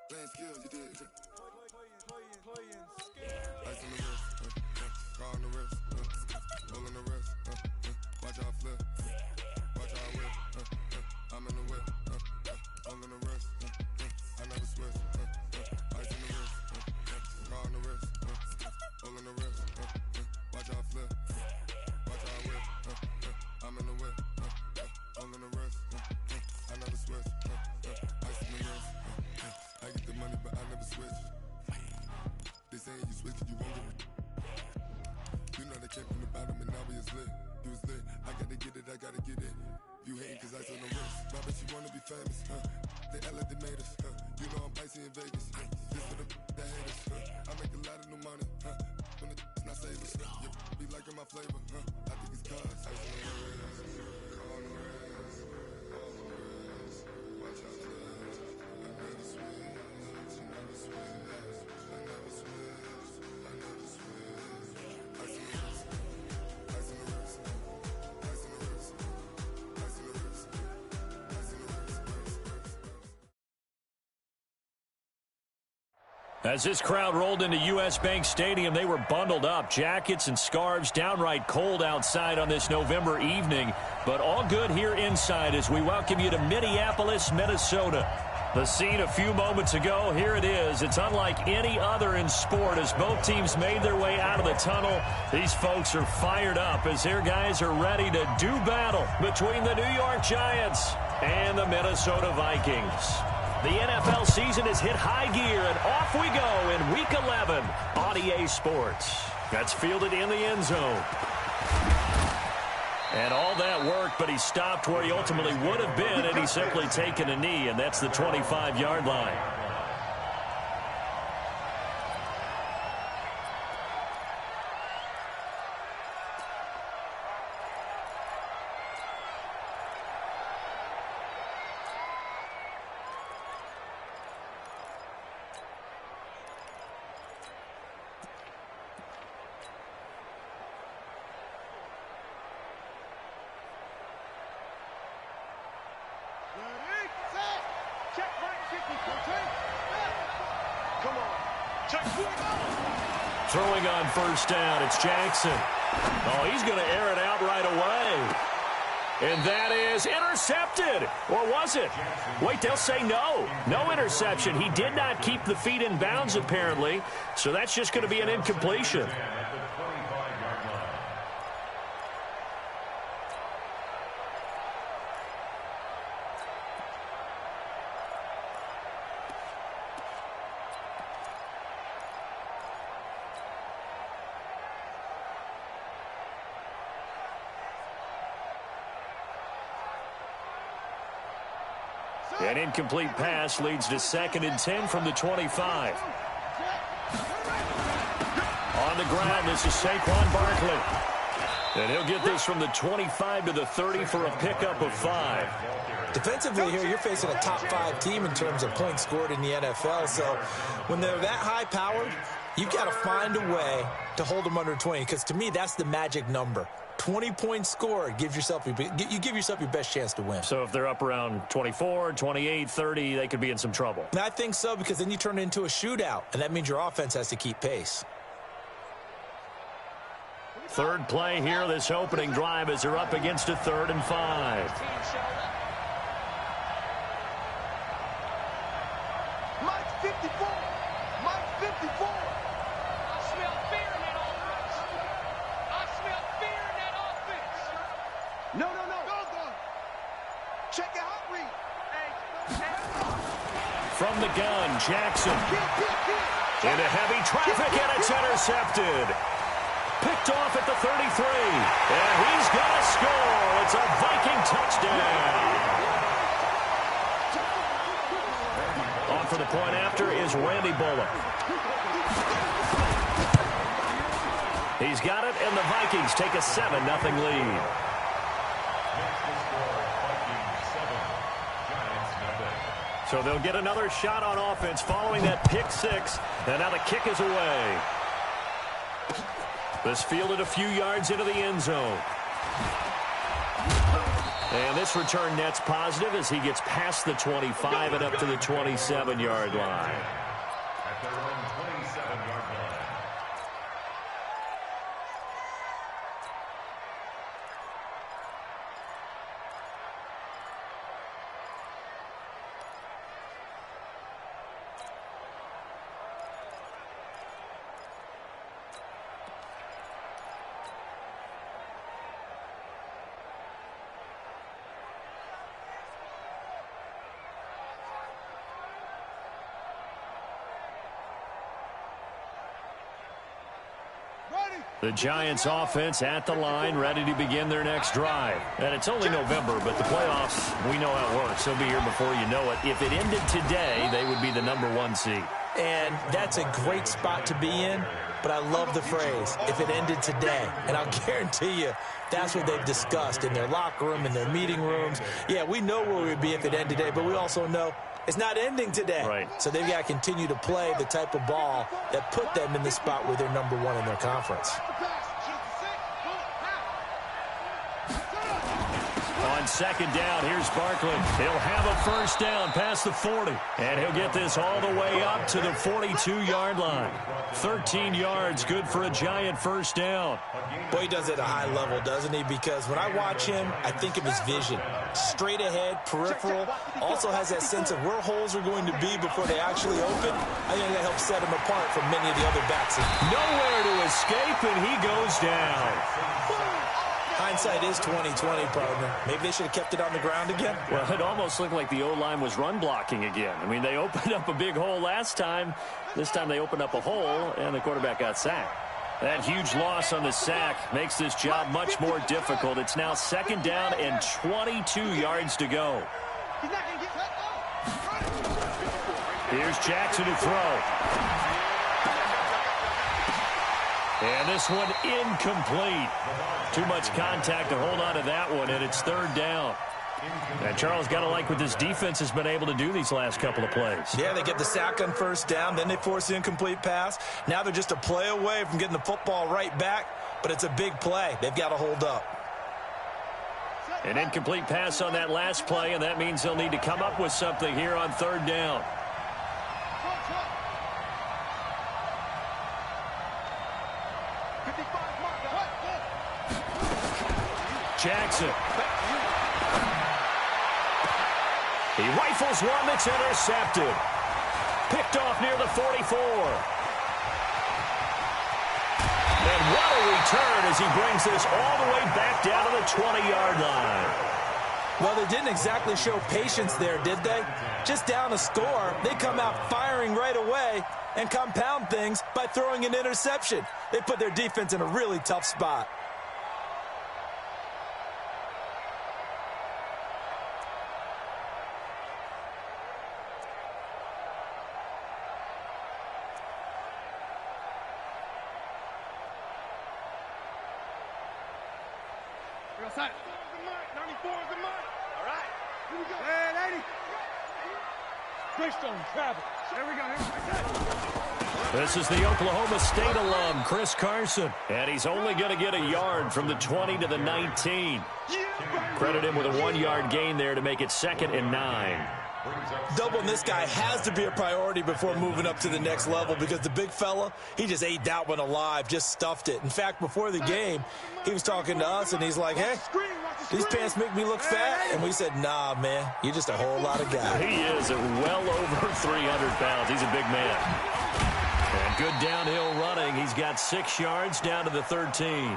Playing skills, you did. Ice on the wrist, car on the wrist, roll on the wrist, watch how I flip, watch how I whip, I'm in the whip, roll on the wrist, I never switch, ice on the wrist, car on the wrist, roll on the wrist, watch how I flip, watch how I whip, I'm in the whip, roll on the wrist, I never switch, ice on the wrist, I get the money but I never switch. They saying you switch it, you won't get it. You know they came from the bottom and now we is lit. You was lit, I gotta get it, I gotta get it. You hating cause ice on the wrist. My bitch, you wanna be famous, They act like they made us, You know I'm icy in Vegas, This for the that hate us, I make a lot of new money, When it's not savers, You be liking my flavor, I think it's cause ice on the wrist, on the wrist, on the wrist. Watch out, I never switch, I never switch. As this crowd rolled into U.S. Bank Stadium, they were bundled up, jackets and scarves, downright cold outside on this November evening. But all good here inside as we welcome you to Minneapolis, Minnesota. The scene a few moments ago, here it is. It's unlike any other in sport as both teams made their way out of the tunnel. These folks are fired up as their guys are ready to do battle between the New York Giants and the Minnesota Vikings. The NFL season has hit high gear, and off we go in Week 11 on EA Sports. That's fielded in the end zone. And all that worked, but he stopped where he ultimately would have been had he simply taken a knee, and that's the 25-yard line. Throwing on first down, it's Jackson. Oh, he's going to air it out right away. And that is intercepted. Or was it? Wait, they'll say no. No interception. He did not keep the feet in bounds, apparently. So that's just going to be an incompletion. An incomplete pass leads to 2nd and 10 from the 25. On the ground, this is Saquon Barkley. And he'll get this from the 25 to the 30 for a pickup of 5. Defensively here, you're facing a top 5 team in terms of points scored in the NFL. So when they're that high-powered, you've got to find a way to hold them under 20. Because to me, that's the magic number. 20 points scored, you give yourself your best chance to win. So if they're up around 24, 28, 30, they could be in some trouble. And I think so, because then you turn it into a shootout, and that means your offense has to keep pace. Third play here, this opening drive, as they're up against a 3rd and 5. Mike 54. Mike 54. I smell fear in that offense. I smell fear in that offense. No. Check your hot read. From the gun, Jackson. Into heavy traffic, and it's intercepted. Picked off at the 33. And he's going to score. It's a Viking touchdown. On for the point after is Randy Bullock. He's got it, and the Vikings take a 7-0 lead. So they'll get another shot on offense following that pick 6. And now the kick is away. This fielded a few yards into the end zone. And this return net's positive as he gets past the 25 and up to the 27-yard line. At their own 27-yard line. The Giants offense at the line, ready to begin their next drive. And it's only November, but the playoffs, we know how it works. They'll be here before you know it. If it ended today, they would be the #1 seed. And that's a great spot to be in, but I love the phrase, if it ended today. And I'll guarantee you, that's what they've discussed in their locker room, in their meeting rooms. Yeah, we know where we'd be if it ended today, but we also know it's not ending today. Right. So they've got to continue to play the type of ball that put them in the spot where they're #1 in their conference. On second down, here's Barkley. He'll have a first down past the 40. And he'll get this all the way up to the 42-yard line. 13 yards, good for a Giant first down. Boy, he does it at a high level, doesn't he? Because when I watch him, I think of his vision. Straight ahead, peripheral. Also has that sense of where holes are going to be before they actually open. I think that helps set him apart from many of the other backs. Nowhere to escape, and he goes down. Hindsight is 20/20, partner. Maybe they should have kept it on the ground again. Well, it almost looked like the O-line was run blocking again. I mean, they opened up a big hole last time. This time they opened up a hole, and the quarterback got sacked. That huge loss on the sack makes this job much more difficult. It's now second down and 22 yards to go. Here's Jackson to throw. And this one incomplete. Too much contact to hold on to that one, and it's third down. And Charles, got to like what this defense has been able to do these last couple of plays. Yeah, they get the sack on first down, then they force the incomplete pass. Now they're just a play away from getting the football right back, but it's a big play. They've got to hold up. An incomplete pass on that last play, and that means they'll need to come up with something here on third down. Jackson. He rifles one that's intercepted. Picked off near the 44. And what a return as he brings this all the way back down to the 20-yard line. Well, they didn't exactly show patience there, did they? Just down a score, they come out firing right away and compound things by throwing an interception. They put their defense in a really tough spot. Outside. 94 is the mark. All right. Here we go. Hey, 80. Greystone, travel. There we go. This is the Oklahoma State alum, Chris Carson. And he's only going to get a yard from the 20 to the 19. Credit him with a 1-yard gain there to make it 2nd and 9. Doubling this guy has to be a priority before moving up to the next level because the big fella, he just ate that one alive, just stuffed it. In fact, before the game, he was talking to us, and he's like, hey, these pants make me look fat. And we said, nah, man, you're just a whole lot of guy. He is at well over 300 pounds. He's a big man. And good downhill running. He's got 6 yards down to the 13.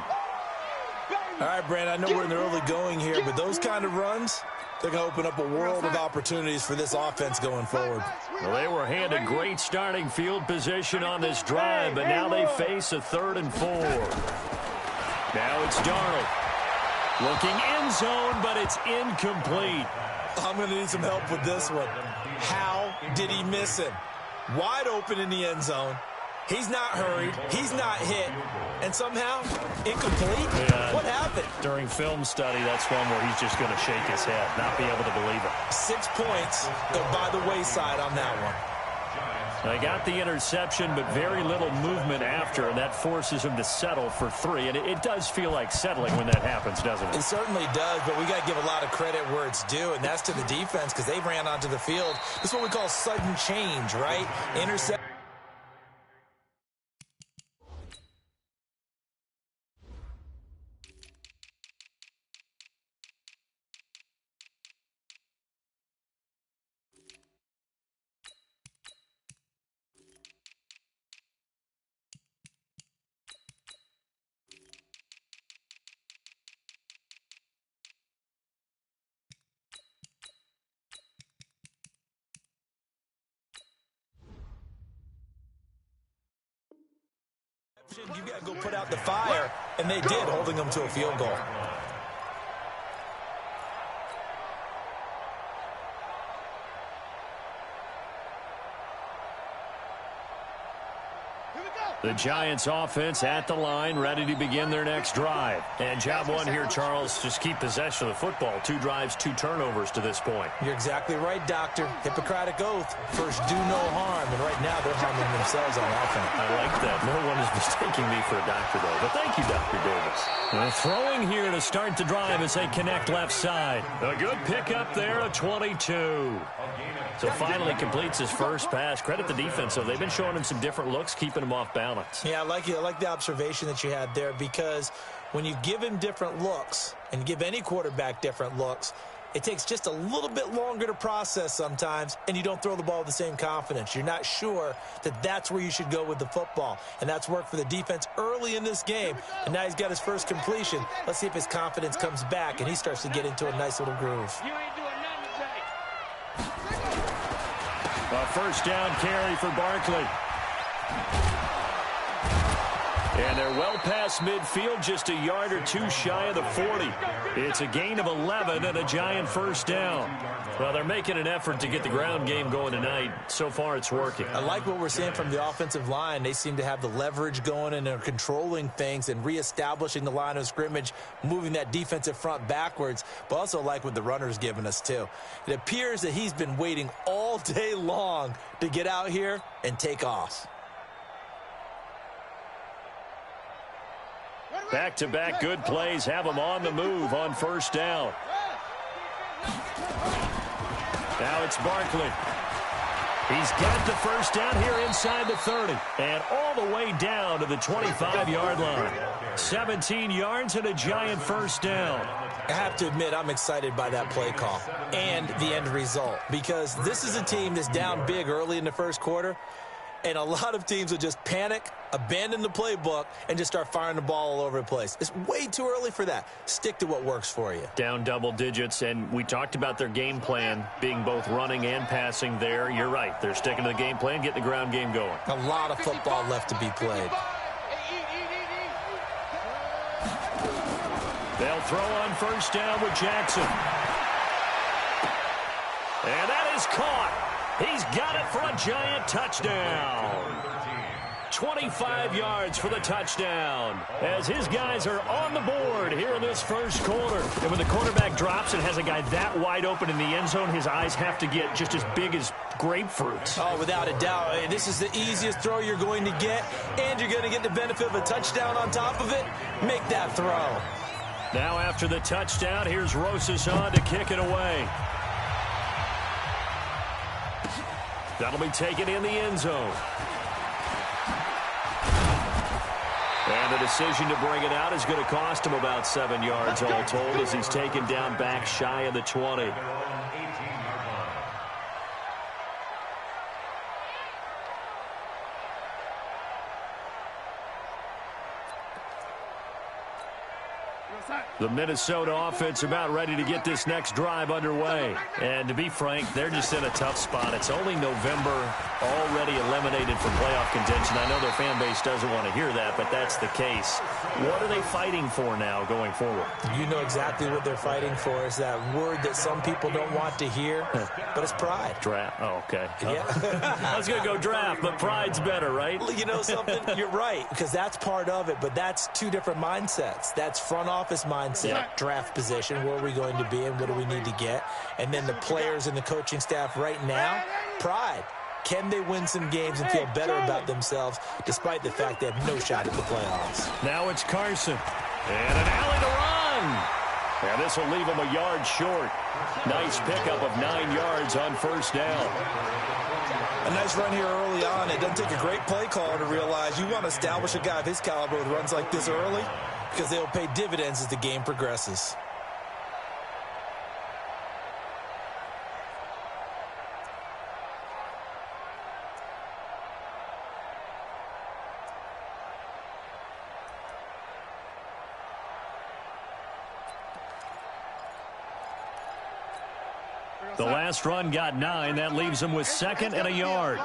All right, Brandon, I know we're in the early going here, but those kind of runs, they're going to open up a world of opportunities for this offense going forward. Well, they were handed great starting field position on this drive, but now they face a 3rd and 4. Now it's Darnold. Looking end zone, but it's incomplete. I'm going to need some help with this one. How did he miss him? Wide open in the end zone. He's not hurried. He's not hit. And somehow, incomplete? Yeah. What happened? During film study, that's one where he's just going to shake his head, not be able to believe it. 6 points go by the wayside on that one. They got the interception, but very little movement after, and that forces them to settle for 3. And it does feel like settling when that happens, doesn't it? It certainly does, but we got to give a lot of credit where it's due, and that's to the defense because they ran onto the field. This is what we call sudden change, right? Intercept. You got to go put out the fire, and they did, holding them to a field goal. The Giants offense at the line, ready to begin their next drive. And job one here, Charles, just keep possession of the football. 2 drives, 2 turnovers to this point. You're exactly right, Doctor. Hippocratic oath. First, do no harm. And right now, they're harming themselves on offense. I like that. No one is mistaking me for a doctor, though. But thank you, Dr. Davis. Throwing here to start the drive as they connect left side. A good pickup there, a 22. So finally completes his first pass. Credit the defense, though. They've been showing him some different looks, keeping him off balance. Yeah, I like the observation that you had there, because when you give him different looks and give any quarterback different looks, it takes just a little bit longer to process sometimes, and you don't throw the ball with the same confidence. You're not sure that that's where you should go with the football, and that's worked for the defense early in this game, and now he's got his first completion. Let's see if his confidence comes back, and he starts to get into a nice little groove. You ain't doing nothing today. A first down carry for Barkley. And they're well past midfield, just a yard or 2 shy of the 40. It's a gain of 11 and a Giant first down. Well, they're making an effort to get the ground game going tonight. So far, it's working. I like what we're seeing from the offensive line. They seem to have the leverage going, and they're controlling things and reestablishing the line of scrimmage, moving that defensive front backwards, but also like what the runner's giving us, too. It appears that he's been waiting all day long to get out here and take off. Back-to-back good plays have them on the move on first down. Now it's Barkley. He's got the first down here inside the 30. And all the way down to the 25-yard line. 17 yards and a Giant first down. I have to admit, I'm excited by that play call and the end result, because this is a team that's down big early in the first quarter, and a lot of teams will just panic, abandon the playbook, and just start firing the ball all over the place. It's way too early for that. Stick to what works for you. Down double digits, and we talked about their game plan being both running and passing there. You're right. They're sticking to the game plan, getting the ground game going. A lot of football left to be played. They'll throw on first down with Jackson. And that is caught. He's got it for a Giant touchdown. 25 yards for the touchdown as his guys are on the board here in this first quarter. And when the quarterback drops and has a guy that wide open in the end zone, his eyes have to get just as big as grapefruits. Oh, without a doubt. This is the easiest throw you're going to get, and you're going to get the benefit of a touchdown on top of it. Make that throw. Now after the touchdown, here's Rosas on to kick it away. That'll be taken in the end zone. And the decision to bring it out is going to cost him about 7 yards all told as he's taken down back shy of the 20. The Minnesota offense about ready to get this next drive underway. And to be frank, they're just in a tough spot. It's only November, already eliminated from playoff contention. I know their fan base doesn't want to hear that, but that's the case. What are they fighting for now going forward? You know exactly what they're fighting for. Is that word that some people don't want to hear, but it's pride. Draft. Oh, okay. Yeah. I was going to go draft, but pride's better, right? You know something? You're right, because that's part of it, but that's two different mindsets. That's front office mindset, draft position, where are we going to be and what do we need to get? And then the players and the coaching staff right now, pride. Can they win some games and feel better about themselves despite the fact they have no shot at the playoffs? Now it's Carson. And an alley to run. And this will leave him a yard short. Nice pickup of 9 yards on first down. A nice run here early on. It doesn't take a great play caller to realize you want to establish a guy of his caliber with runs like this early because they'll pay dividends as the game progresses. The last run got 9. That leaves him with 2nd and a yard.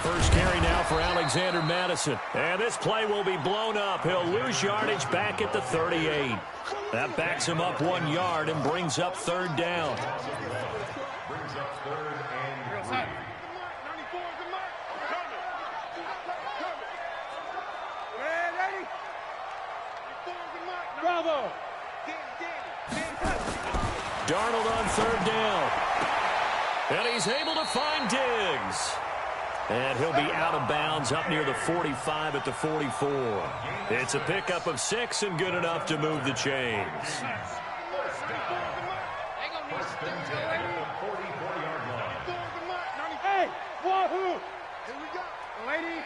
First carry now for Alexander Madison. And this play will be blown up. He'll lose yardage back at the 38. That backs him up 1 yard and brings up 3rd down. Bravo! Darnold on 3rd down. And he's able to find Diggs. And he'll be out of bounds up near the 45 at the 44. It's a pickup of 6 and good enough to move the chains. Hey, wahoo! Here we go. Lady.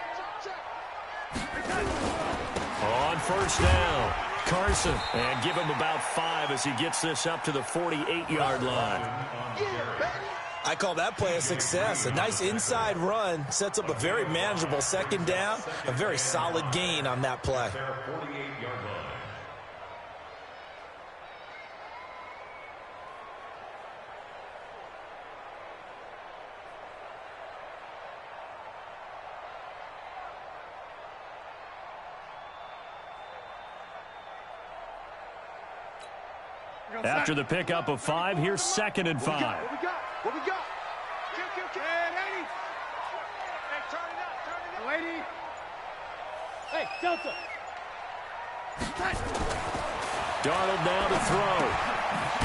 On first down, Carson. And give him about 5 as he gets this up to the 48-yard line. I call that play a success. A nice inside run sets up a very manageable 2nd down. A very solid gain on that play. After the pickup of 5, here's 2nd and 5. What we got? What we got? And 80. Hey, turn it up. Lady. Hey, Delta. Darnold now to throw.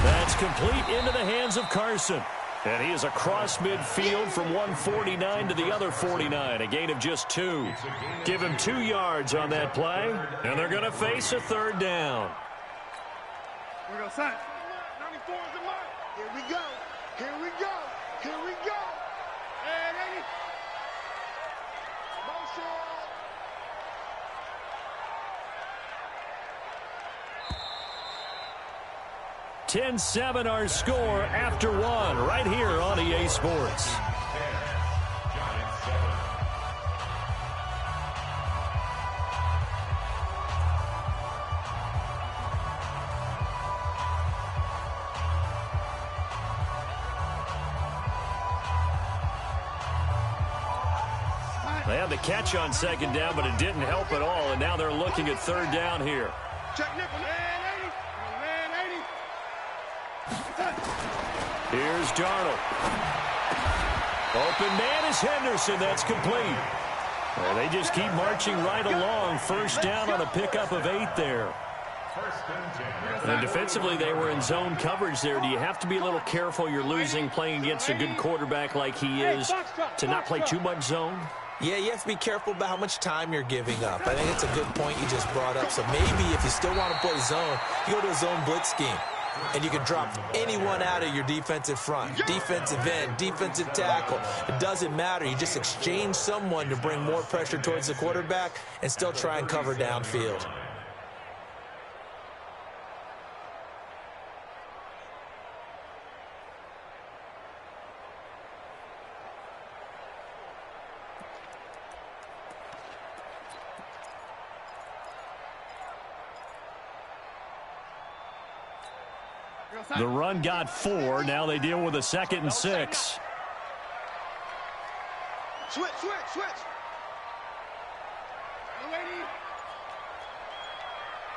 That's complete into the hands of Carson. And he is across midfield from 149 to the other 49, a gain of just 2. Give him 2 yards on that play, and they're going to face a 3rd down. Here we go, son. 94 is the mark. Here we go. Here we go. Here we go. And 80. Motion. 10-7 our score after 1 right here on EA Sports. They had the catch on 2nd down, but it didn't help at all, and now they're looking at 3rd down here. Check nickel. And 80. Here's Darnold. Open man is Henderson. That's complete. Well, they just keep marching right along. 1st down on a pickup of 8 there. And defensively, they were in zone coverage there. Do you have to be a little careful? You're losing playing against a good quarterback like he is to not play too much zone? Yeah, you have to be careful about how much time you're giving up. I think it's a good point you just brought up. So maybe if you still want to play zone, you go to a zone blitz scheme. And you can drop anyone out of your defensive front. Defensive end, defensive tackle. It doesn't matter. You just exchange someone to bring more pressure towards the quarterback and still try and cover downfield. The run got 4. Now they deal with a 2nd and 6. Switch. Lady.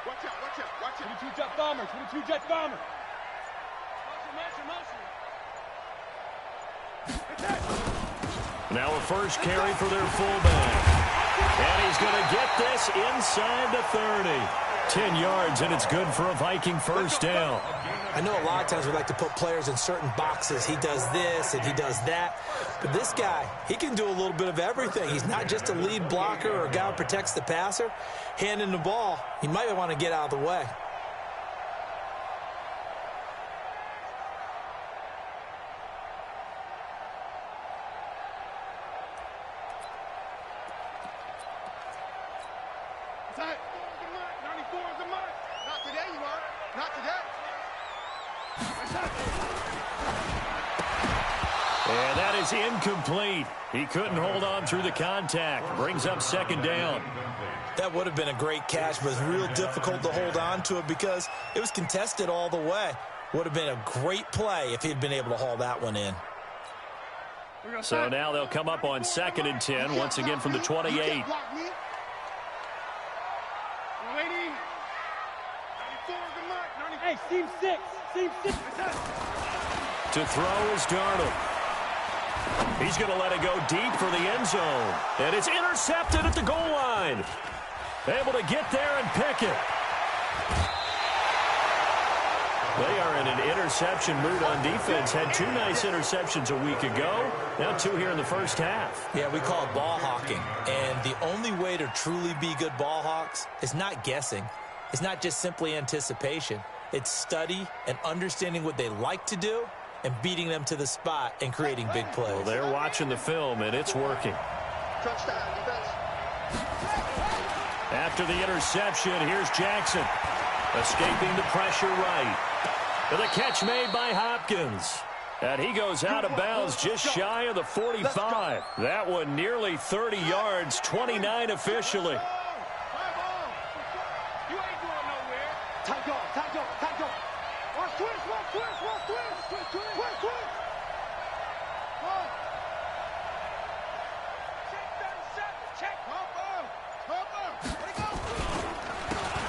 Watch out. 22 jet bomber. Now a first carry for their fullback. And he's going to get this inside the 30. 10 yards, and it's good for a Viking first down. I know a lot of times we like to put players in certain boxes. He does this and he does that. But this guy, he can do a little bit of everything. He's not just a lead blocker or a guy who protects the passer. Handing the ball, he might want to get out of the way. And that is incomplete. He couldn't hold on through the contact. Brings up second down. That would have been a great catch, but it's real difficult to hold on to it because it was contested all the way. Would have been a great play if he'd been able to haul that one in. So now they'll come up on 2nd and 10, once again from the 28. Hey, seam 6. To throw is Darnold. He's going to let it go deep for the end zone. And it's intercepted at the goal line. Able to get there and pick it. They are in an interception mood on defense. Had 2 nice interceptions a week ago. Now 2 here in the first half. Yeah, we call it ball hawking. And the only way to truly be good ball hawks is not guessing. It's not just simply anticipation. It's study and understanding what they like to do and beating them to the spot and creating big plays. Well, they're watching the film, and it's working. After the interception, here's Jackson. Escaping the pressure right. With a catch made by Hopkins. And he goes out of bounds just shy of the 45. That one nearly 30 yards, 29 officially.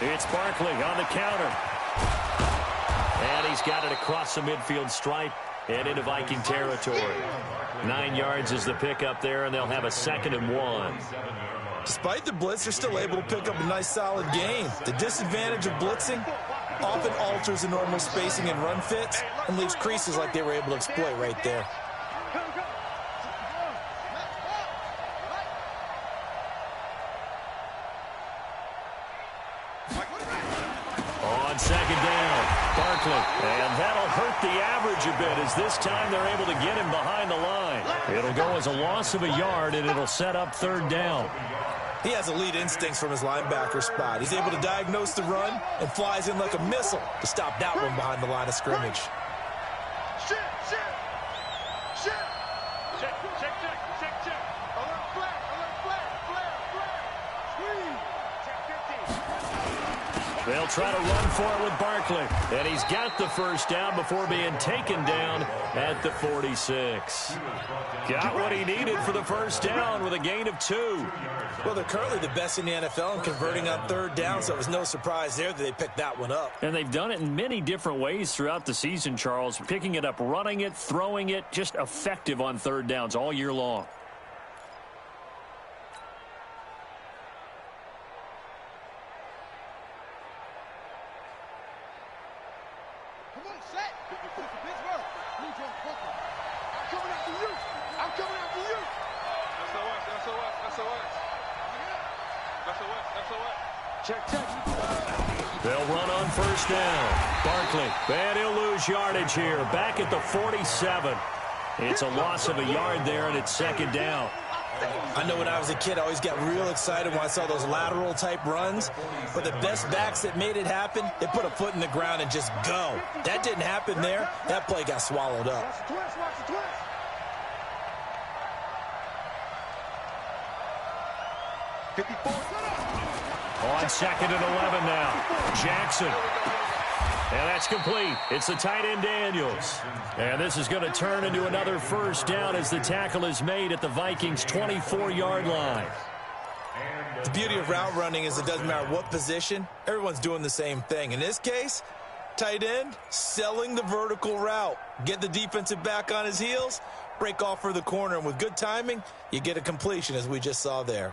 It's Barkley on the counter. And he's got it across the midfield stripe and into Viking territory. 9 yards is the pickup there, and they'll have a 2nd and 1. Despite the blitz, they're still able to pick up a nice, solid game. The disadvantage of blitzing often alters the normal spacing and run fits and leaves creases like they were able to exploit right there. On 2nd down, Barkley. And that'll hurt the average a bit as this time they're able to get him behind the line. It'll go as a loss of a yard, and it'll set up 3rd down. He has elite instincts from his linebacker spot. He's able to diagnose the run and flies in like a missile to stop that one behind the line of scrimmage. They'll try to run for it with Barkley. And he's got the first down before being taken down at the 46. Got what he needed for the first down with a gain of 2. Well, they're currently the best in the NFL in converting on 3rd down, so it was no surprise there that they picked that one up. And they've done it in many different ways throughout the season, Charles. Picking it up, running it, throwing it, just effective on 3rd downs all year long. They'll run on 1st down. Barkley, and he'll lose yardage here. Back at the 47. It's a loss of a yard there, and it's 2nd down. I know when I was a kid, I always got real excited when I saw those lateral-type runs. But the best backs that made it happen, they put a foot in the ground and just go. That didn't happen there. That play got swallowed up. On 2nd and 11 now. Jackson. And that's complete. It's the tight end Daniels. And this is going to turn into another first down as the tackle is made at the Vikings' 24-yard line. The beauty of route running is it doesn't matter what position. Everyone's doing the same thing. In this case, tight end, selling the vertical route. Get the defensive back on his heels, break off for the corner. And with good timing, you get a completion as we just saw there.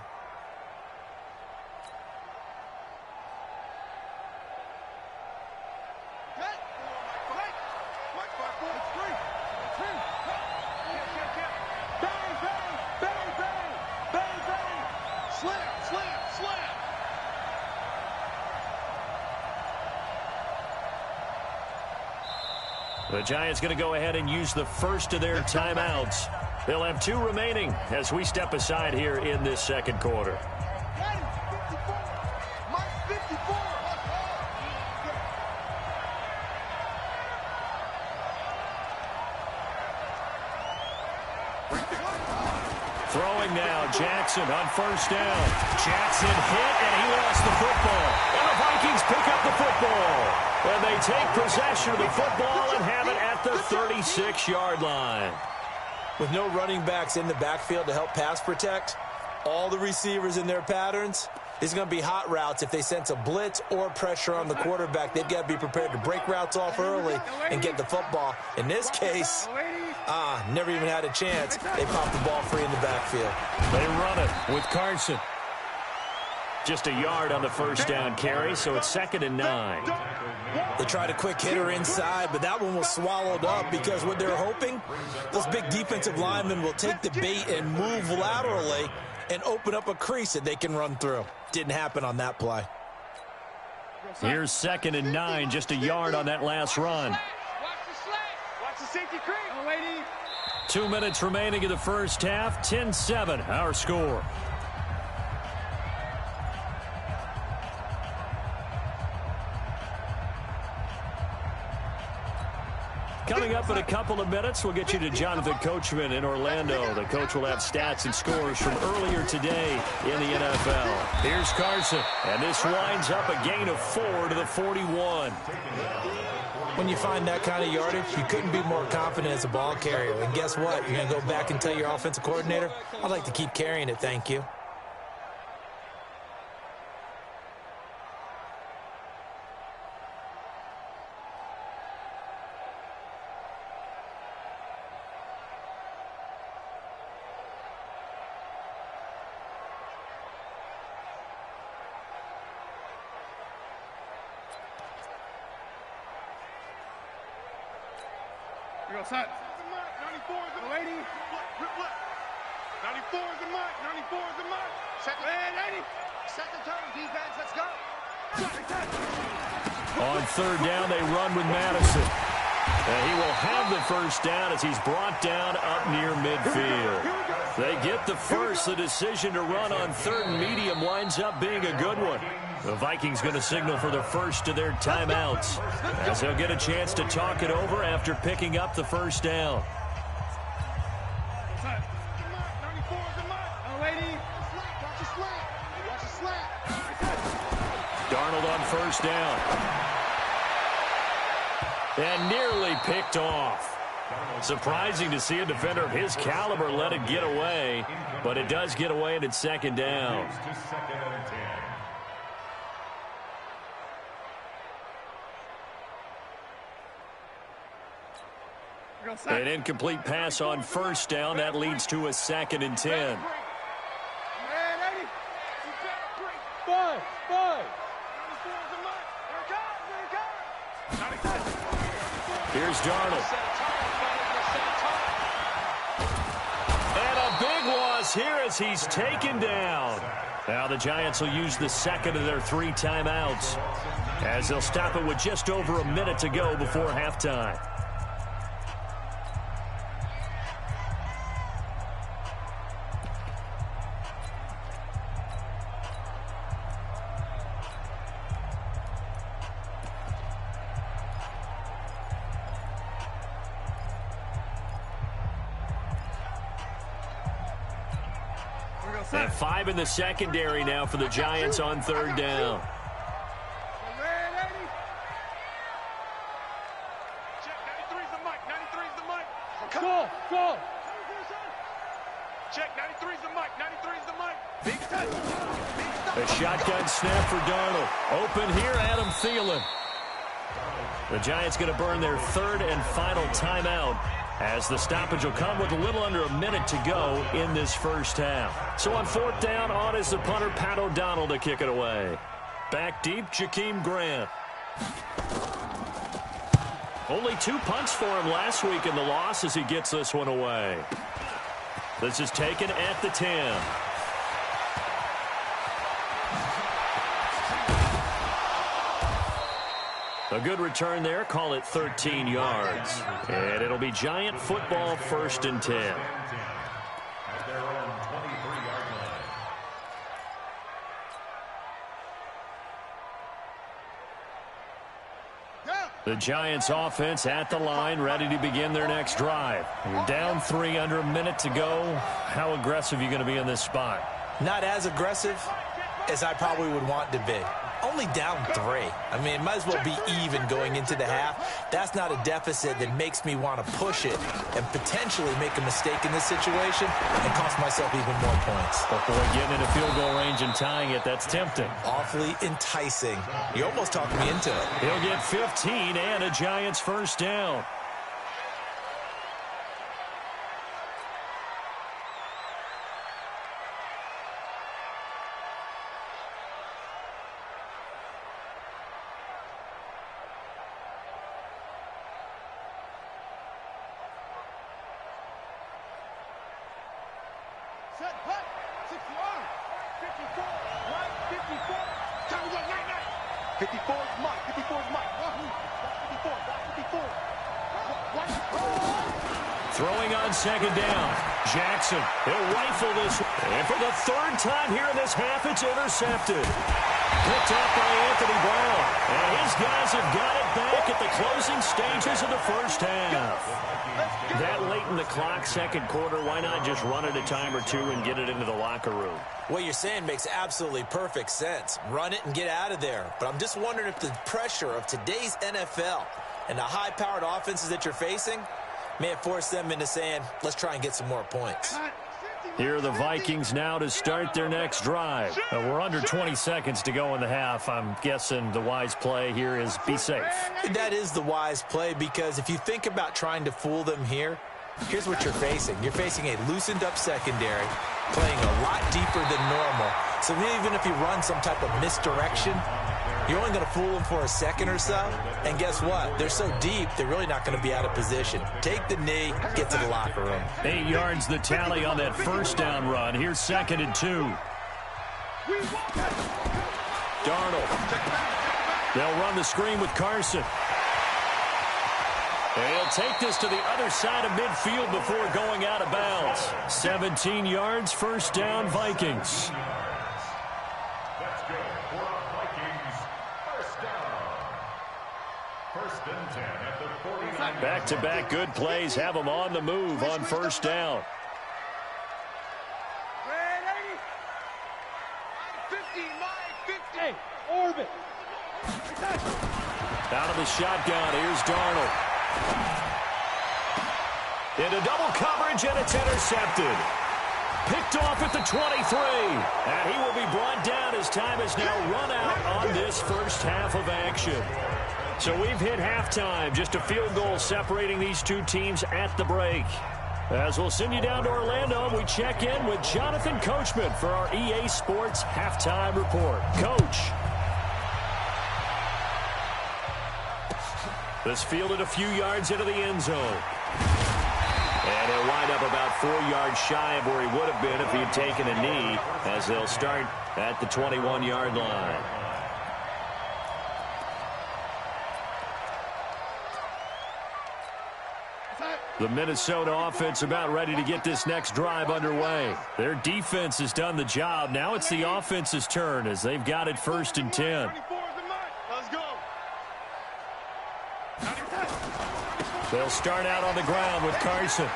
The Giants going to go ahead and use the first of their timeouts. They'll have 2 remaining as we step aside here in this second quarter. Throwing now, Jackson on first down. Jackson hit, and he lost the football. And the Vikings pick up the football. And they take possession of the football and have it at the 36-yard line. With no running backs in the backfield to help pass protect, all the receivers in their patterns, it's going to be hot routes. If they sense a blitz or pressure on the quarterback, they've got to be prepared to break routes off early and get the football. In this case, never even had a chance. They popped the ball free in the backfield. They run it with Carson. Just a yard on the first down carry, so it's 2nd and 9. They tried a quick hitter inside, but that one was swallowed up because what they're hoping, those big defensive linemen will take the bait and move laterally and open up a crease that they can run through. Didn't happen on that play. Here's 2nd and 9, just a yard on that last run. Watch the safety creep. Oh, lady. 2 minutes remaining in the first half, 10-7, our score. Coming up in a couple of minutes, we'll get you to Jonathan Coachman in Orlando. The coach will have stats and scores from earlier today in the NFL. Here's Carson, and this winds up a gain of 4 to the 41. When you find that kind of yardage, you couldn't be more confident as a ball carrier. And guess what? You're going to go back and tell your offensive coordinator, I'd like to keep carrying it, thank you. Here goes Hut. 94 is the lady. 94 is the mark. 94 is the mark. Second turn, defense. Let's go. On third down, they run with Madison. And he will have the first down as he's brought down up near midfield. They get the first. The decision to run on third and medium winds up being a good one. The Vikings going to signal for the first of their timeouts as they'll get a chance to talk it over after picking up the first down. Darnold on first down. And nearly picked off. Surprising to see a defender of his caliber let it get away, but it does get away and it's 2nd down. An incomplete pass on first down. That leads to a 2nd and 10. Here's Darnold. And a big loss here as he's taken down. Now the Giants will use the second of their 3 timeouts as they'll stop it with just over a minute to go before halftime. And 5 in the secondary now for the Giants on third down. Check, 93's the mic. 93's the mic. Go. Check, 93's the mic. 93's the mic. Big touch. A shotgun snap for Darnold. Open here, Adam Thielen. The Giants going to burn their 3rd and final timeout as the stoppage will come with a little under a minute to go in this first half. So on 4th down, on is the punter, Pat O'Donnell, to kick it away. Back deep, Jakeem Grant. Only 2 punts for him last week in the loss as he gets this one away. This is taken at the 10. A good return there. Call it 13 yards. And it'll be Giant football, 1st and 10. At their own 23-yard line. The Giants offense at the line, ready to begin their next drive. You're down 3 under a minute to go. How aggressive are you going to be in this spot? Not as aggressive as I probably would want to be. Only down 3. I mean, it might as well be even going into the half. That's not a deficit that makes me want to push it and potentially make a mistake in this situation and cost myself even more points. But boy, getting into field goal range and tying it, that's tempting. Awfully enticing. You're almost talking me into it. He'll get 15 and a Giants 1st down. Set, hut, 60 yards. 54, right, 54. Time to go, night. 54 is Mike, 54 is Mike. 54. Throwing on 2nd down. Jackson, he'll rifle this. And for the 3rd time here in this half, it's intercepted. Picked up by Anthony Brown. And his guys have got it back at the closing stages of the 1st half. That late in the clock, 2nd quarter, why not just run it a time or 2 and get it into the locker room? What you're saying makes absolutely perfect sense. Run it and get out of there. But I'm just wondering if the pressure of today's NFL and the high-powered offenses that you're facing may have forced them into saying, let's try and get some more points. Here are the Vikings now to start their next drive. We're under 20 seconds to go in the half. I'm guessing the wise play here is be safe. That is the wise play, because if you think about trying to fool them here, here's what you're facing. You're facing a loosened up secondary, playing a lot deeper than normal. So even if you run some type of misdirection, you're only going to fool them for a second or so. And guess what? They're so deep, they're really not going to be out of position. Take the knee, get to the locker room. 8 yards the tally on that 1st down run. Here's 2nd and 2. Darnold. They'll run the screen with Carson. And he'll take this to the other side of midfield before going out of bounds. 17 yards, 1st down, Vikings. Let's go for our Vikings. 1st down. 1st and 10 at the 49. Back-to-back good plays have them on the move on 1st down. 50, orbit. Out of the shotgun, here's Darnold. Into double coverage, and it's intercepted. Picked off at the 23. And he will be brought down as time is now run out on this 1st half of action. So we've hit halftime. Just a field goal separating these two teams at the break. As we'll send you down to Orlando, we check in with Jonathan Coachman for our EA Sports Halftime Report. Coach. This fielded a few yards into the end zone. And he'll wind up about 4 yards shy of where he would have been if he had taken a knee, as they'll start at the 21-yard line. The Minnesota offense about ready to get this next drive underway. Their defense has done the job. Now it's the offense's turn as they've got it 1st and 10. Let's go. They'll start out on the ground with Carson.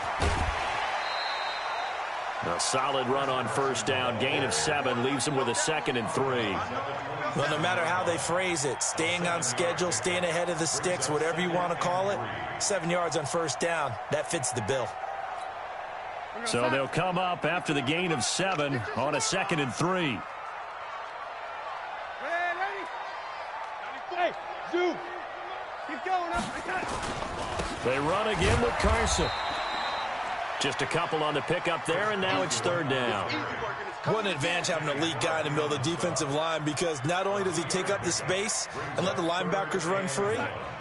A solid run on 1st down. Gain of 7 leaves them with a 2nd and 3. Well, no matter how they phrase it, staying on schedule, staying ahead of the sticks, whatever you want to call it, 7 yards on 1st down, that fits the bill. So they'll come up after the gain of 7 on a 2nd and 3. Hey, zoom. Keep going up. They run again with Carson. Just a couple on the pickup there, and now it's 3rd down. What an advantage having an elite guy in the middle of the defensive line, because not only does he take up the space and let the linebackers run free,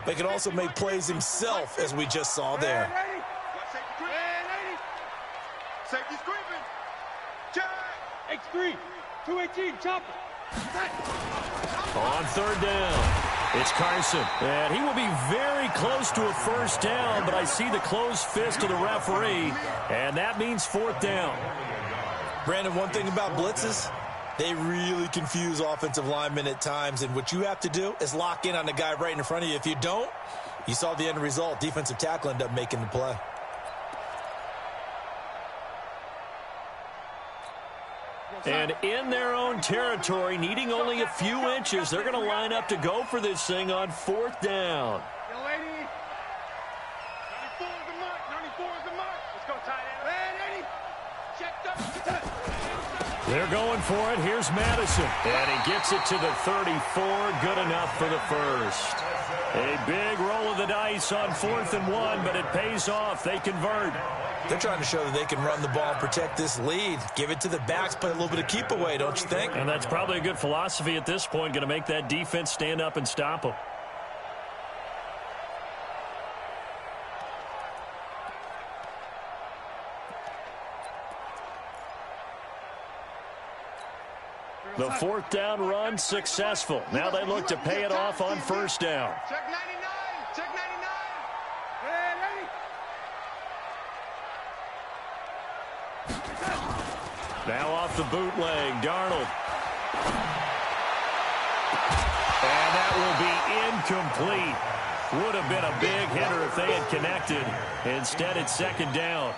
but he can also make plays himself, as we just saw there. Safety scraping. Check. X3. 218. Chopper. On 3rd down. It's Carson, and he will be very close to a first down, but I see the closed fist of the referee, and that means fourth down. Brandon, one thing about blitzes, they really confuse offensive linemen at times, and what you have to do is lock in on the guy right in front of you. If you don't, you saw the end result. Defensive tackle ended up making the play. And in their own territory, needing only a few inches, they're going to line up to go for this thing on fourth down. Yo, lady. 94 is the mark. 94 is the mark. Let's go, tight end. Ready? Checked up. They're going for it. Here's Madison. And he gets it to the 34. Good enough for the first. A big roll of the dice on 4th and 1, but it pays off. They convert. They're trying to show that they can run the ball and protect this lead. Give it to the backs, play a little bit of keep away, don't you think? And that's probably a good philosophy at this point, going to make that defense stand up and stop them. The 4th down run successful. Now they look to pay it off on first down. Check 99. Check 99. Ready? Now off the bootleg, Darnold. And that will be incomplete. Would have been a big hitter if they had connected. Instead, it's second down.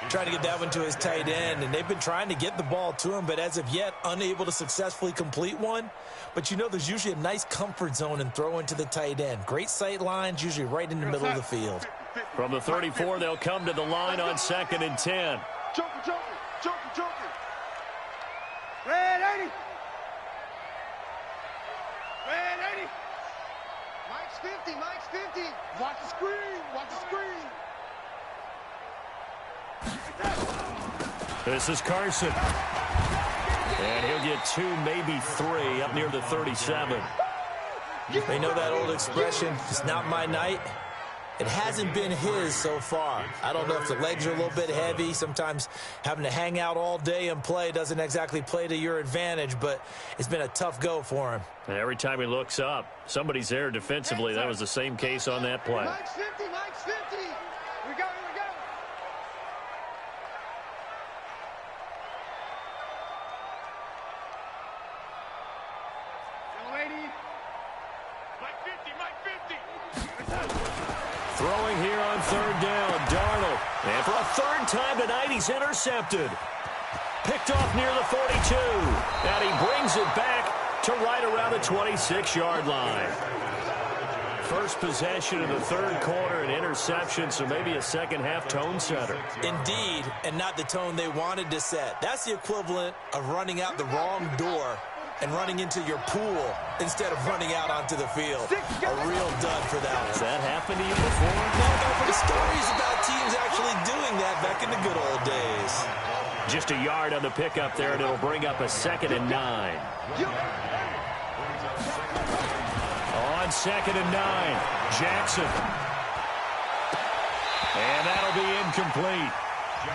Trying to get that one to his tight end, and they've been trying to get the ball to him, but as of yet, unable to successfully complete one. But you know there's usually a nice comfort zone in throwing to the tight end. Great sight lines, usually right in the middle of the field. From the 34, they'll come to the line on 2nd and 10. Joker. Red 80. Red 80. Mike's 50. Watch the screen. This is Carson. And he'll get 2, maybe 3 up near the 37. They know that old expression, it's not my night. It hasn't been his so far. I don't know if the legs are a little bit heavy. Sometimes having to hang out all day and play doesn't exactly play to your advantage, but it's been a tough go for him. And every time he looks up, somebody's there defensively. That was the same case on that play. Mike's 50. Here we go. Young lady. Mike 50. Throwing here on 3rd down, Darnold. And for a 3rd time tonight, he's intercepted. Picked off near the 42. And he brings it back to right around the 26-yard line. First possession of the 3rd quarter, an interception, so maybe a second-half tone setter. Indeed, and not the tone they wanted to set. That's the equivalent of running out the wrong door and running into your pool instead of running out onto the field. A real dud for that one. Has that happened to you before? No, but the stories about teams actually doing that back in the good old days. Just a yard on the pickup there, and it'll bring up a 2nd and 9. On 2nd and 9, Jackson. And that'll be incomplete.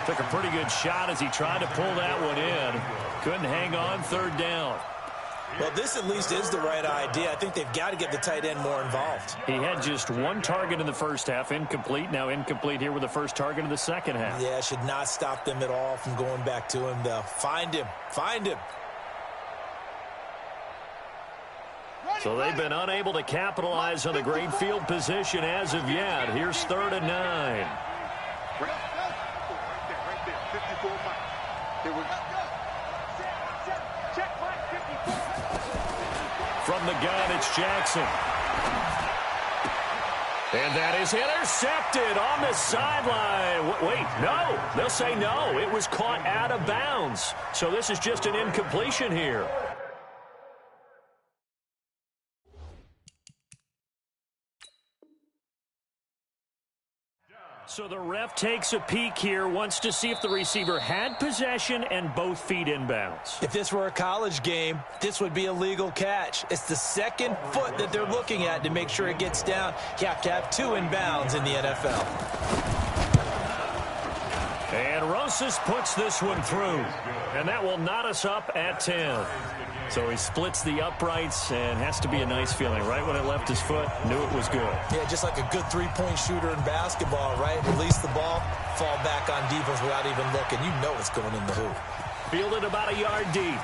Took a pretty good shot as he tried to pull that one in. Couldn't hang on 3rd down. Well, this at least is the right idea. I think they've got to get the tight end more involved. He had just 1 target in the first half, incomplete. Now incomplete here with the first target of the second half. Yeah, should not stop them at all from going back to him, though. Find him. So they've been unable to capitalize on the great field position as of yet. Here's 3rd and 9. Right there. 54 Mike. Here we go. Check Mike 54. From the gun, it's Jackson. And that is intercepted on the sideline. Wait, no. They'll say no. It was caught out of bounds. So this is just an incompletion here. So the ref takes a peek here, wants to see if the receiver had possession and both feet inbounds. If this were a college game, this would be a legal catch. It's the 2nd foot that they're looking at to make sure it gets down. You have to have 2 inbounds in the NFL. And Rosas puts this one through. And that will knot us up at 10. So he splits the uprights and has to be a nice feeling. Right when it left his foot, knew it was good. Yeah, just like a good three-point shooter in basketball, right? Release the ball, fall back on defense without even looking. You know it's going in the hoop. Fielded about a yard deep.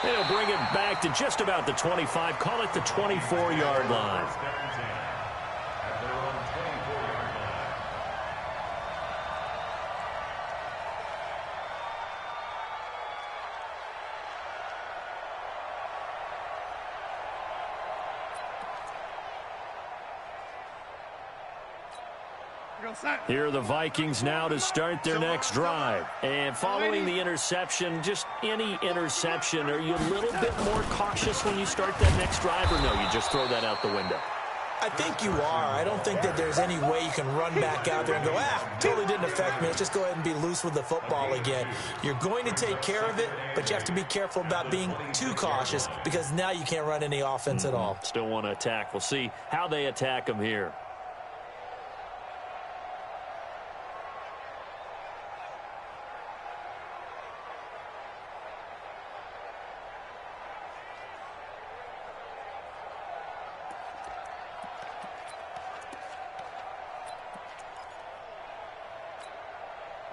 They'll bring it back to just about the 25. Call it the 24-yard line. Here are the Vikings now to start their next drive. And following the interception, just any interception, are you a little bit more cautious when you start that next drive, or no, you just throw that out the window? I think you are. I don't think that there's any way you can run back out there and go, totally didn't affect me. Let's just go ahead and be loose with the football again. You're going to take care of it, but you have to be careful about being too cautious because now you can't run any offense at all. Still want to attack. We'll see how they attack them here.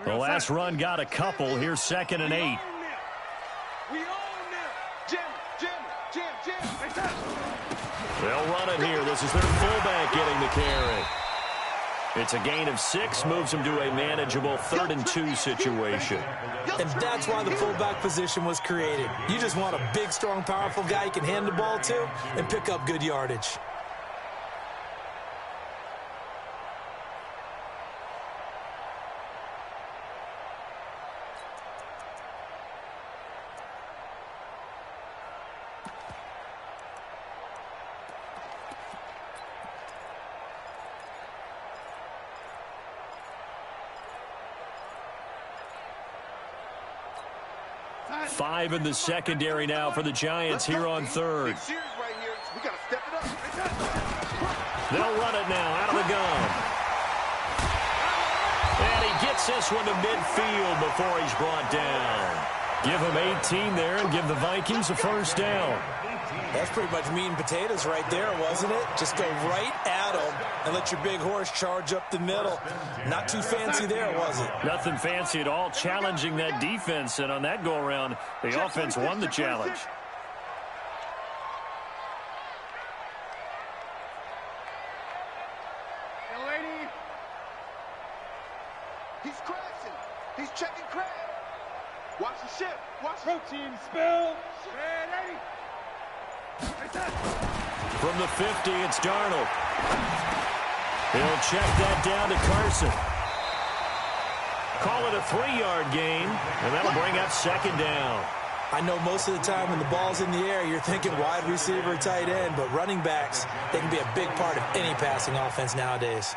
The last run got a couple. Here's 2nd and 8. We own them. Jim. They'll run it here. This is their fullback getting the carry. It's a gain of 6, moves them to a manageable 3rd and 2 situation. And that's why the fullback position was created. You just want a big, strong, powerful guy you can hand the ball to and pick up good yardage. Five in the secondary now for the Giants here on 3rd. They'll run it now out of the gun. And he gets this one to midfield before he's brought down. Give him 18 there and give the Vikings a 1st down. That's pretty much meat and potatoes right there, wasn't it? Just go right at him and let your big horse charge up the middle. Not too fancy there, was it? Nothing fancy at all, challenging that defense. And on that go-around, the offense won the challenge. Hey, lady. He's crashing. He's checking crash. Watch the ship. Watch protein spill. Hey, lady. From the 50, it's Darnold. He'll check that down to Carson. Call it a 3-yard gain, and that'll bring up 2nd down. I know most of the time when the ball's in the air, you're thinking wide receiver, tight end, but running backs, they can be a big part of any passing offense nowadays.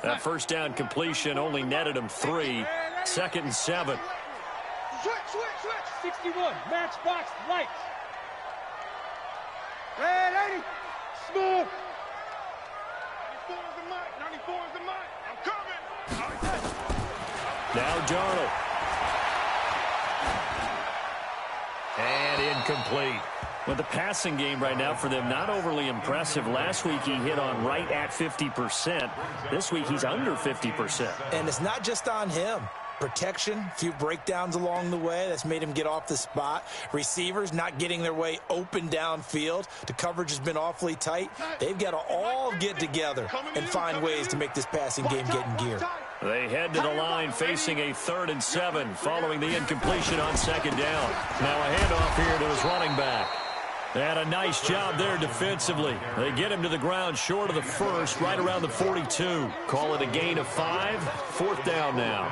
That 1st down completion only netted him 3. 2nd and 7. Switch. 61. Matchbox lights. Red 80. Smooth. 94 is the mic. 94 is the mic. I'm coming. Now Darnold. And incomplete. Well, the passing game right now for them, not overly impressive. Last week he hit on right at 50%. This week he's under 50%. And it's not just on him. Protection, a few breakdowns along the way. That's made him get off the spot. Receivers not getting their way open downfield. The coverage has been awfully tight. They've got to all get together and find ways to make this passing game get in gear. They head to the line facing a 3rd and 7 following the incompletion on 2nd down. Now a handoff here to his running back. And a nice job there defensively. They get him to the ground short of the 1st, right around the 42. Call it a gain of 5. 4th down now.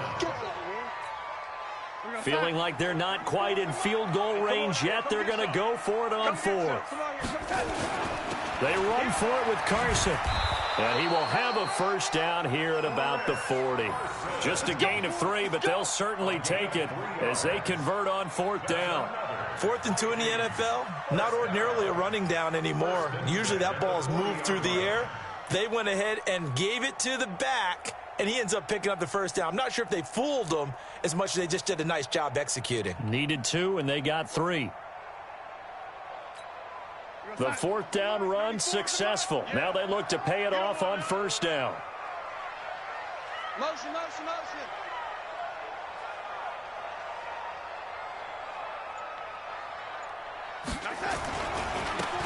Feeling like they're not quite in field goal range yet. They're going to go for it on 4th. They run for it with Carson. And he will have a 1st down here at about the 40. Just a gain of 3, but they'll certainly take it as they convert on 4th down. 4th and 2 in the NFL, not ordinarily a running down anymore. Usually that ball is moved through the air. They went ahead and gave it to the back, and he ends up picking up the first down. I'm not sure if they fooled him as much as they just did a nice job executing. Needed 2, and they got 3. The fourth down run successful. Now they look to pay it off on first down. Motion, motion, motion.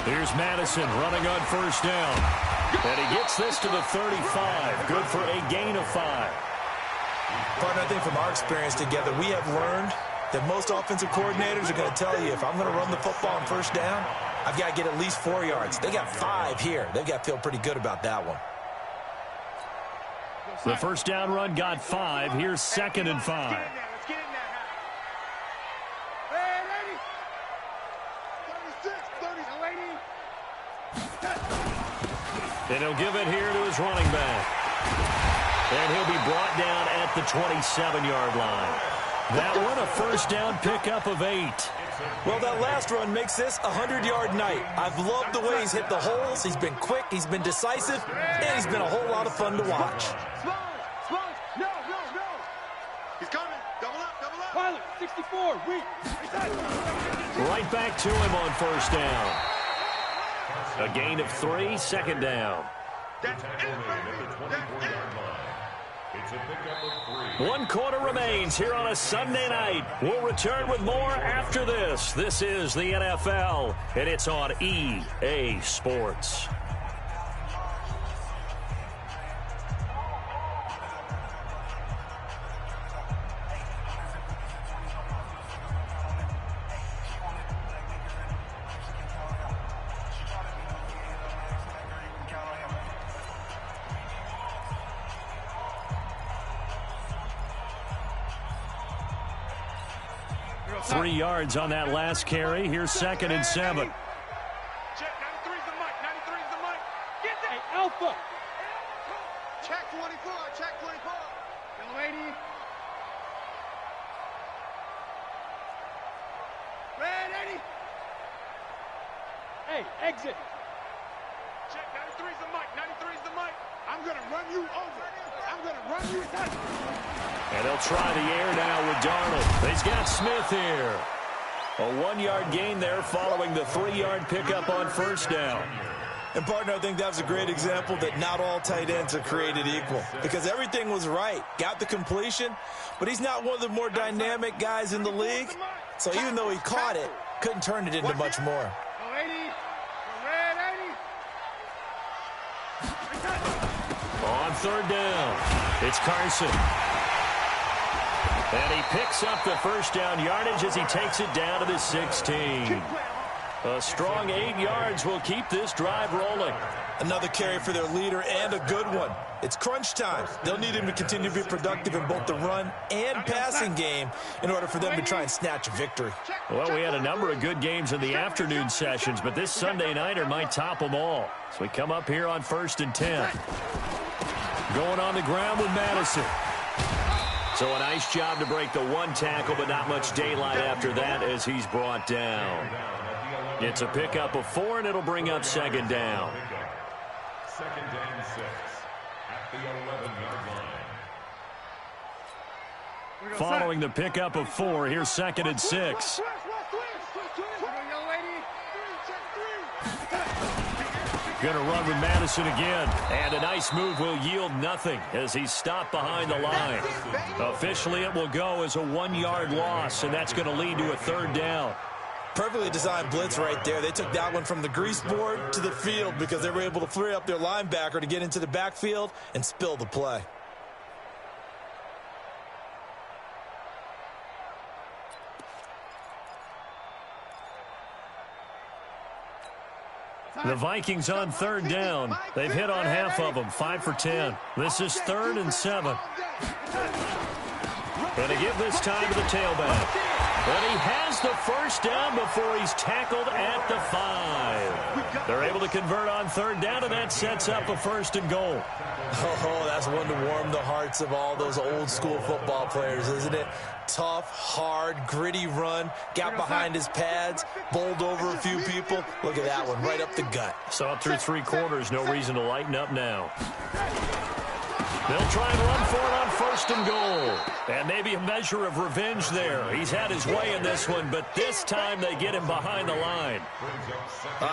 Here's Madison running on first down. And he gets this to the 35. Good for a gain of 5. Partner, I think from our experience together, we have learned that most offensive coordinators are going to tell you, if I'm going to run the football on first down, I've got to get at least 4 yards. They got 5 here. They've got to feel pretty good about that one. The first down run got 5. Here's 2nd and 5. Let's get in there. Ready? 36, 30, And he'll give it here to his running back. And he'll be brought down at the 27-yard line. That one a first down pickup of 8. Well, that last run makes this a 100-yard night. I've loved the way he's hit the holes. He's been quick, he's been decisive, and he's been a whole lot of fun to watch. Sponge, no. He's coming. Double up. Pilot, 64, weak. Right back to him on first down. A gain of 3, 2nd down. That's it, baby. That's it. It's a pickup of 3. 1 quarter remains here on a Sunday night. We'll return with more after this. This is the NFL, and it's on EA Sports. Three yards on that last carry. Here's 2nd and 7. Check, 93's the mic. 93's the mic. Get that. Hey, Alpha. Check 24. Check 24. Young lady. Ready? Hey, exit. Check, 93's the mic. 93's the mic. I'm going to run you over. I'm going to run you down. And they'll try the air now with Darnold. He's got Smith here. A 1-yard gain there following the 3-yard pickup on first down. And, partner, I think that was a great example that not all tight ends are created equal, because everything was right. Got the completion, but he's not one of the more dynamic guys in the league. So even though he caught it, couldn't turn it into much more. On third down, it's Carson. And he picks up the first down yardage as he takes it down to the 16. A strong 8 yards will keep this drive rolling. Another carry for their leader, and a good one. It's crunch time. They'll need him to continue to be productive in both the run and passing game in order for them to try and snatch a victory. Well, we had a number of good games in the afternoon sessions, but this Sunday nighter might top them all. So we come up here on 1st and 10. Going on the ground with Madison. So a nice job to break the 1 tackle, but not much daylight after that as he's brought down. It's a pickup of 4, and it'll bring up 2nd down. 2nd and 6 at the 11-yard line. Following the pickup of 4, here's 2nd and 6. Going to run with Madison again. And a nice move will yield nothing as he's stopped behind the line. Officially, it will go as a 1-yard loss, and that's going to lead to a 3rd down. Perfectly designed blitz right there. They took that one from the grease board to the field because they were able to free up their linebacker to get into the backfield and spill the play. The Vikings on 3rd down. They've hit on half of them, 5 for 10. This is 3rd and 7. Going to give this time to the tailback. But he has the first down before he's tackled at the 5. They're able to convert on third down, and that sets up a 1st and goal. Oh, that's one to warm the hearts of all those old-school football players, isn't it? Tough, hard, gritty run, got behind his pads, bowled over a few people. Look at that one, right up the gut. Saw it through 3 quarters, no reason to lighten up now. They'll try and run for it on 1st and goal. And maybe a measure of revenge there. He's had his way in this one, but this time they get him behind the line.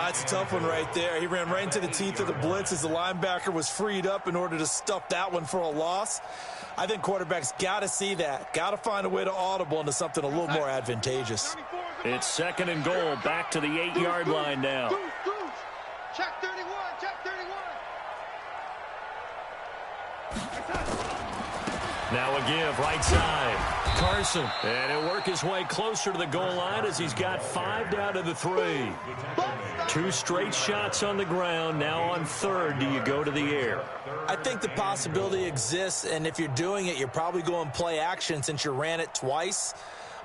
It's a tough one right there. He ran right into the teeth of the blitz as the linebacker was freed up in order to stuff that one for a loss. I think quarterbacks got to see that. Got to find a way to audible into something a little more advantageous. It's 2nd and goal, back to the 8-yard line now. Check 31, check 31. Now a give, right side. Carson. And he'll work his way closer to the goal line as he's got 5 down to the 3. 2 straight shots on the ground. Now on 3rd, do you go to the air? I think the possibility exists, and if you're doing it, you're probably going play action since you ran it twice.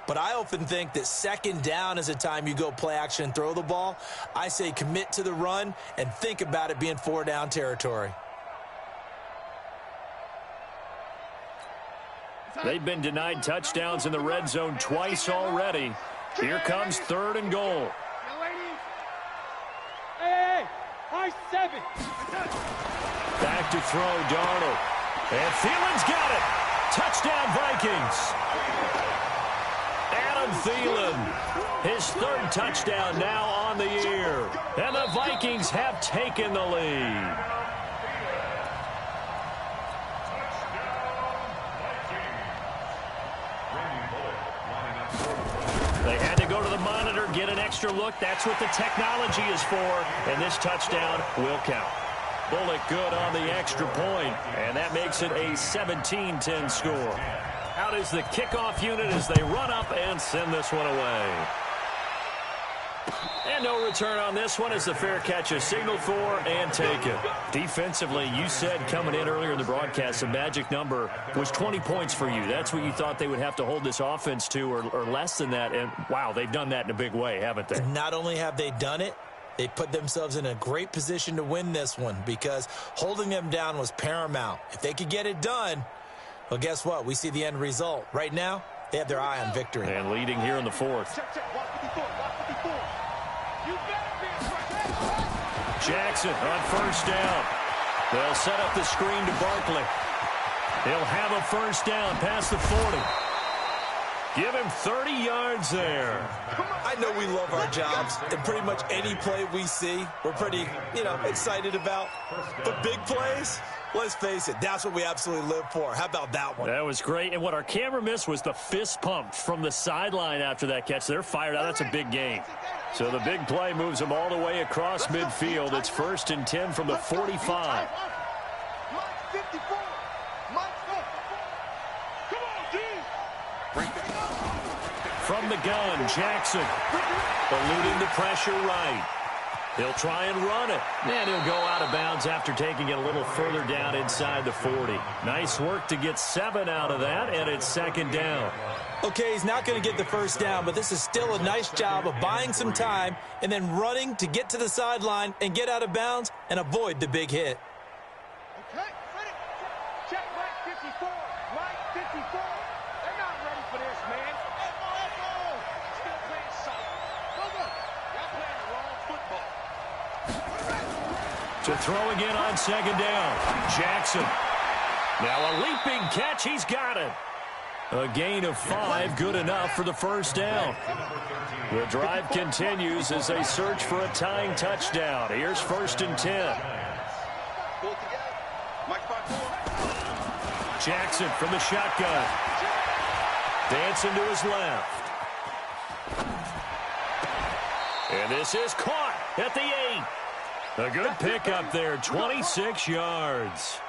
But I often think that 2nd down is a time you go play action and throw the ball. I say commit to the run and think about it being 4 down territory. They've been denied touchdowns in the red zone twice already. Here comes 3rd and goal. Hey, high 7. Back to throw, Darnold. And Thielen's got it. Touchdown, Vikings. Adam Thielen, his 3rd touchdown now on the year. And the Vikings have taken the lead. They had to go to the monitor, get an extra look. That's what the technology is for, and this touchdown will count. Bullock good on the extra point, and that makes it a 17-10 score. Out is the kickoff unit as they run up and send this one away. And no return on this one as the fair catch is signaled for and taken. Defensively, you said coming in earlier in the broadcast, the magic number was 20 points for you. That's what you thought they would have to hold this offense to or less than that. And, wow, they've done that in a big way, haven't they? Not only have they done it, they put themselves in a great position to win this one because holding them down was paramount. If they could get it done, well, guess what? We see the end result. Right now, they have their eye on victory. And leading here in the 4th. Jackson on 1st down. They'll set up the screen to Barkley. He'll have a 1st down past the 40. Give him 30 yards there. I know we love our jobs, and pretty much any play we see, we're pretty, excited about. But big plays, let's face it, that's what we absolutely live for. How about that one? That was great. And what our camera missed was the fist pump from the sideline after that catch. They're fired out. That's a big gain. So the big play moves them all the way across midfield. It's 1st and 10 from the 45. From the gun, Jackson eluding the pressure right. He'll try and run it. And he'll go out of bounds after taking it a little further down inside the 40. Nice work to get 7 out of that, and it's 2nd down. Okay, he's not going to get the 1st down, but this is still a nice job of buying some time and then running to get to the sideline and get out of bounds and avoid the big hit. Okay, ready. Check right 54. Right 54. They're not ready for this, man. Still playing solid. Go. Y'all playing the wrong football. To throw again on 2nd down. Jackson. Now a leaping catch. He's got it. A gain of 5, good enough for the 1st down. The drive continues as they search for a tying touchdown. Here's 1st and 10. Jackson from the shotgun. Dancing to his left. And this is caught at the 8. A good pickup there, 26 yards.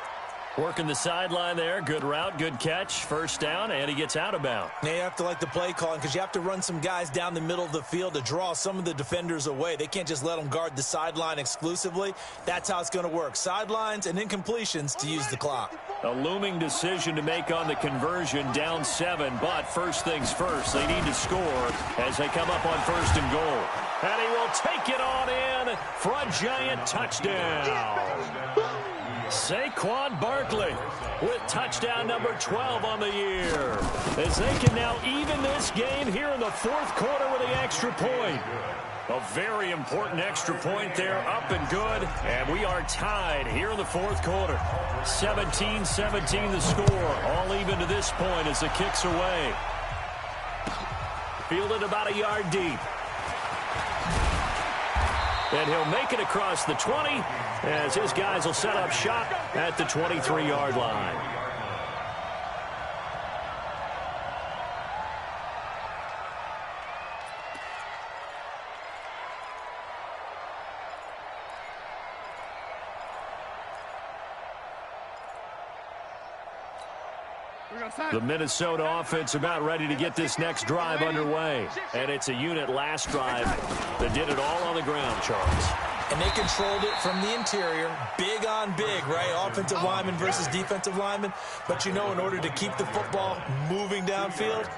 Working the sideline there. Good route, good catch. 1st down, and he gets out of bounds. Now you have to like the play calling because you have to run some guys down the middle of the field to draw some of the defenders away. They can't just let them guard the sideline exclusively. That's how it's going to work. Sidelines and incompletions to use the clock. A looming decision to make on the conversion, down 7. But first things first, they need to score as they come up on 1st and goal. And he will take it on in for a Giant touchdown. Saquon Barkley with touchdown number 12 on the year, as they can now even this game here in the fourth quarter with the extra point. A very important extra point there, up and good, and we are tied here in the fourth quarter. 17-17 the score, all even to this point as the kick's away. Fielded about a yard deep. And he'll make it across the 20 as his guys will set up shop at the 23-yard line. The Minnesota offense about ready to get this next drive underway. And it's a unit last drive that did it all on the ground, Charles. And they controlled it from the interior, big on big, right? Offensive lineman versus defensive lineman. But, you know, in order to keep the football moving downfield,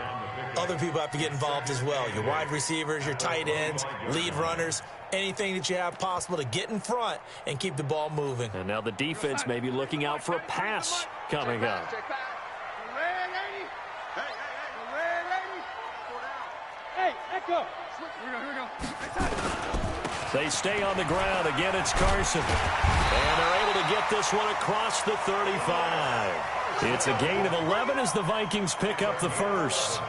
other people have to get involved as well. Your wide receivers, your tight ends, lead runners, anything that you have possible to get in front and keep the ball moving. And now the defense may be looking out for a pass coming up. They stay on the ground. Again, it's Carson. And they're able to get this one across the 35. It's a gain of 11 as the Vikings pick up the first.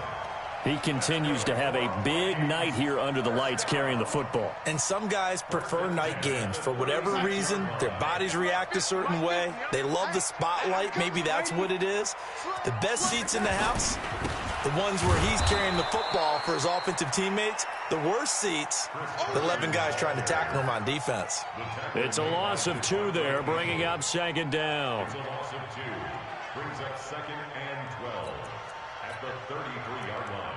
He continues to have a big night here under the lights carrying the football. And some guys prefer night games. For whatever reason, their bodies react a certain way. They love the spotlight. Maybe that's what it is. The best seats in the house, the ones where he's carrying the football for his offensive teammates. The worst seats, the 11 guys trying to tackle him on defense. It's a loss of 2 there, bringing up second down. It's a loss of 2. Brings up second and 12 at the 33-yard line.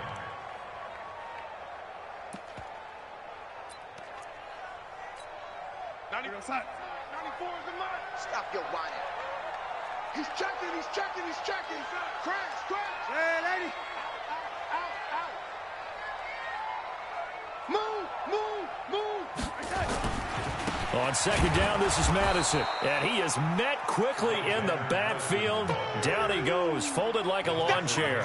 Outside. 94 is the mark. Stop your whining. He's checking, he's checking, he's checking. Crash. Hey, lady. Out. Move. On second down, this is Madison. And he is met quickly in the backfield. Down he goes, folded like a lawn chair.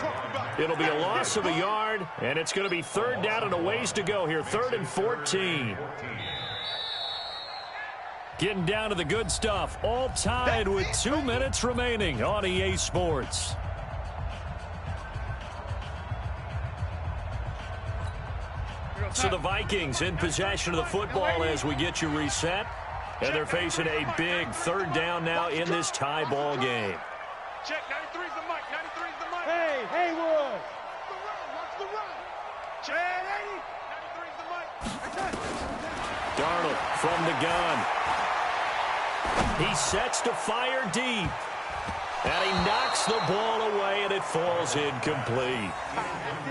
It'll be a loss of a yard, and it's going to be third down and a ways to go here. 3rd and 14. Getting down to the good stuff. All tied with 2 minutes remaining on EA Sports. So the Vikings in possession of the football as we get you reset. And they're facing a big 3rd down now in this tie ball game. Check, 93's the mic, 93's the mic. Hey, Haywood. Watch the run. Check, 93's the mic. Darnold from the gun. He sets to fire deep. And he knocks the ball away, and it falls incomplete.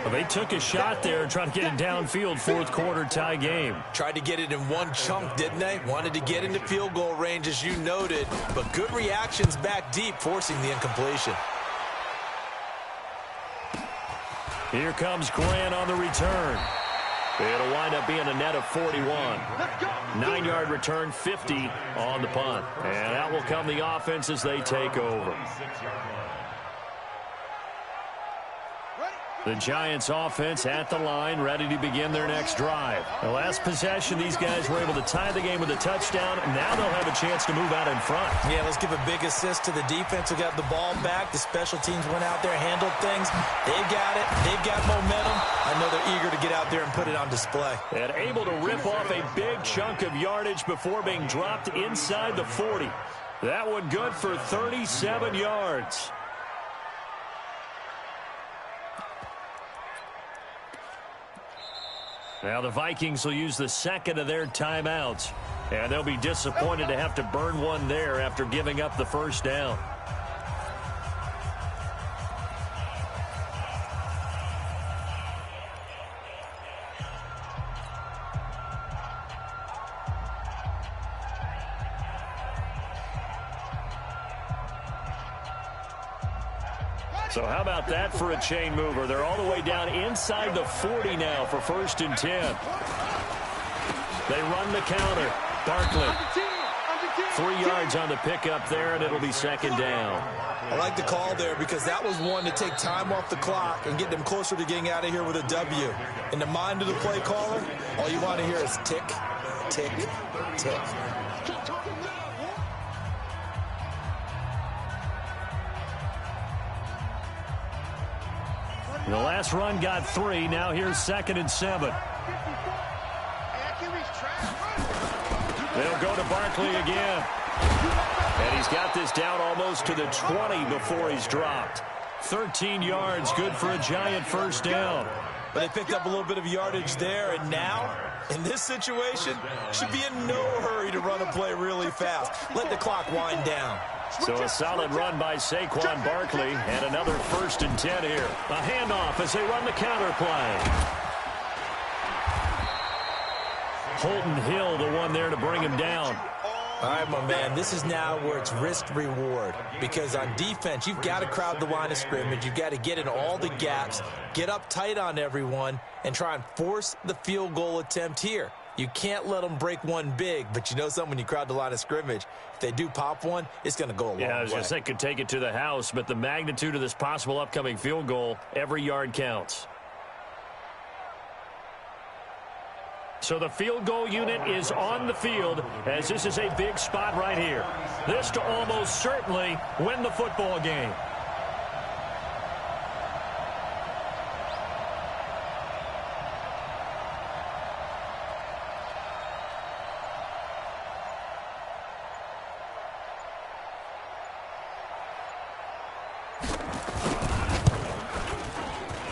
Well, they took a shot there and tried to get it downfield, fourth quarter tie game. Tried to get it in one chunk, didn't they? Wanted to get into field goal range, as you noted, but good reactions back deep, forcing the incompletion. Here comes Grant on the return. It'll wind up being a net of 41. 9-yard return, 50 on the punt. And out will come the offense as they take over. The Giants offense at the line, ready to begin their next drive. The last possession, these guys were able to tie the game with a touchdown. Now they'll have a chance to move out in front. Yeah, let's give a big assist to the defense who got the ball back. The special teams went out there, handled things. They've got it. They've got momentum. I know they're eager to get out there and put it on display. And able to rip off a big chunk of yardage before being dropped inside the 40. That one good for 37 yards. Now the Vikings will use the second of their timeouts. And they'll be disappointed to have to burn one there after giving up the first down. So how about that for a chain mover? They're all the way down inside the 40 now for 1st and 10. They run the counter. Barkley. 3 yards on the pickup there, and it'll be second down. I like the call there because that was one to take time off the clock and get them closer to getting out of here with a W. In the mind of the play caller, all you want to hear is tick, tick, tick. The last run got 3. Now here's 2nd and 7. They'll go to Barkley again. And he's got this down almost to the 20 before he's dropped. 13 yards, good for a giant first down. But they picked up a little bit of yardage there, and now, in this situation, should be in no hurry to run a play really fast. Let the clock wind down. So a solid run by Saquon Barkley, and another 1st and 10 here. A handoff as they run the counter play. Holton Hill, the one there to bring him down. All right, my man, this is now where it's risk-reward. Because on defense, you've got to crowd the line of scrimmage. You've got to get in all the gaps, get up tight on everyone, and try and force the field goal attempt here. You can't let them break one big, but you know something, when you crowd the line of scrimmage, if they do pop one, it's going to go a long way. Yeah, I was going to say, could take it to the house, but the magnitude of this possible upcoming field goal, every yard counts. So the field goal unit is on the field, as this is a big spot right here. This to almost certainly win the football game.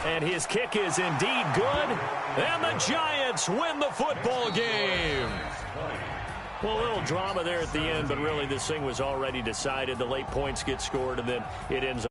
And his kick is indeed good. And the Giants win the football game. Well, a little drama there at the end, but really this thing was already decided. The late points get scored, and then it ends up